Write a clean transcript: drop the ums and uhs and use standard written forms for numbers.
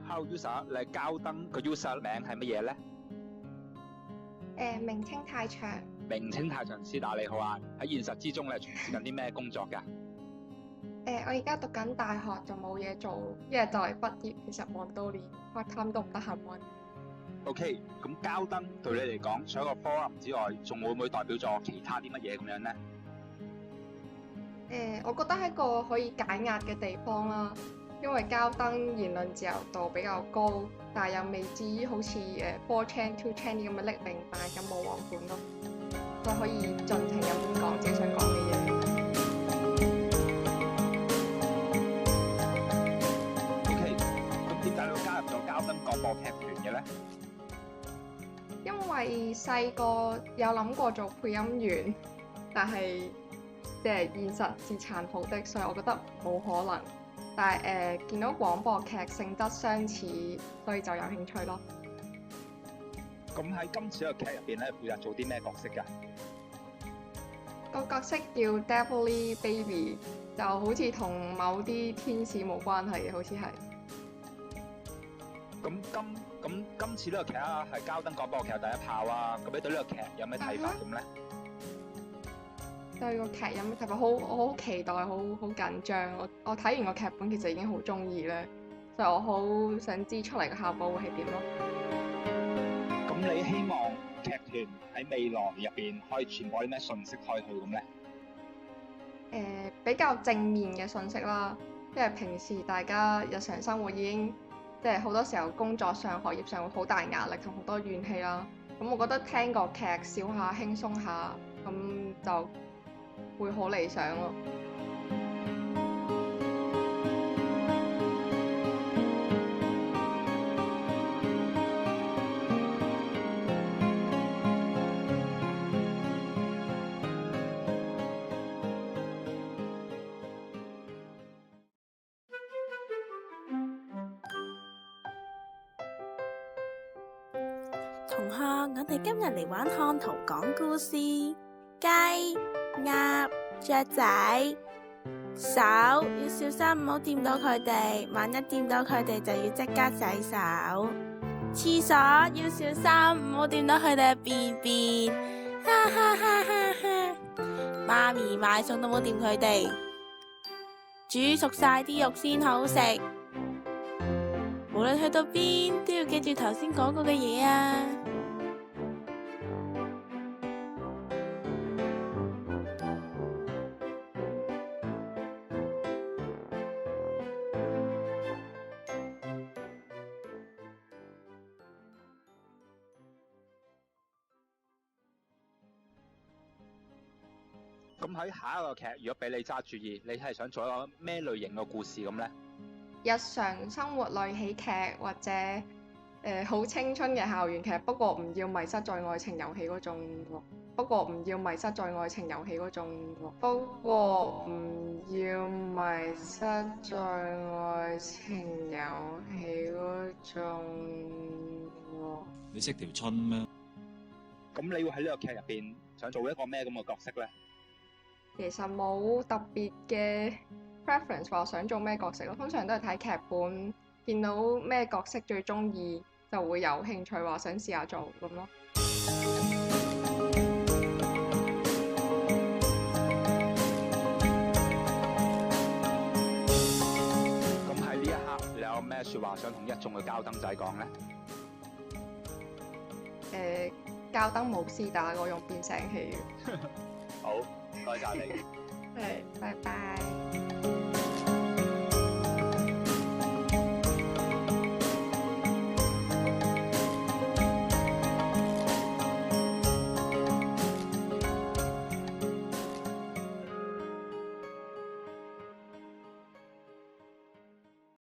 Hello user，你膠燈個 user 名係乜嘢咧？名稱太長。名稱太長，師打你好啊！喺現實之中你係從事緊啲咩工作㗎？我而家讀緊大學就冇嘢做，一日就嚟畢業，其實忙到連 part time 都唔得閒揾。OK，咁膠燈對你嚟講，除咗個 forum 之外，仲會唔會代表咗其他啲乜嘢咁樣咧？我覺得係一個可以解壓嘅地方啦，因為膠燈言論自由度比較高，但係又未至於好似4chan、2chan 啲咁嘅匿名版咁冇王管咯，就可以盡情咁講自己想講嘅嘢。OK，咁點解你會加入咗膠燈廣播劇團嘅咧？因為細個有諗過做配音員，但係即係現實是殘酷的，所以我覺得冇可能。但係見到廣播劇性質相似，所以就有興趣咯。咁喺今次個劇入邊咧，負責做啲咩角色㗎？個角色叫 Devilly Baby， 就好似同某啲天使冇關係嘅，好似係。咁今次呢個劇啊，係膠燈廣播劇第一炮啊！咁你對呢個劇有咩睇法咁咧？對個劇有咩睇法？我好期待，好緊張。我睇完個劇本其實已經好中意咧，所以我好想知出嚟嘅效果會係點咯。咁你希望劇團喺未來入邊可以傳播啲咩信息開去咁咧？比較正面嘅信息啦，因為平時大家日常生活已經即係好多時候工作上、學業上會好大壓力同好多怨氣啦。咁我覺得聽個劇笑下、輕鬆下，咁就會好理想咯。同學，我哋今日嚟玩看圖講故事。雞、鴨、雀仔，手要小心，唔好掂到佢哋。萬一掂到佢哋，就要即刻洗手。廁所要小心，唔好掂到佢哋嘅便便。哈哈哈哈哈！媽咪買餸都唔好掂佢哋。煮熟晒啲肉先好食。無論去到邊，都要記住頭先講過嘅嘢啊！咁喺下一個劇，如果俾你揸主意，你係想做一個咩類型嘅故事咁咧？日常生活類喜劇或者好青春嘅校園劇，不過唔要迷失在愛情遊戲嗰種喎。不過唔要迷失在愛情遊戲嗰種喎。不過唔要迷失在愛情遊戲嗰種喎。你識條春咩？咁你會喺呢個劇入邊想做一個咩咁嘅角色咧？其實冇特別嘅 preference 話想做咩角色咯，通常都係睇劇本，見到咩角色最中意就會有興趣話想試下做咁咯。咁喺呢一刻，你有咩説話想同一眾嘅膠燈仔講咧？膠燈冇絲打，我用變聲器嘅。好，唔該曬你。係，拜拜。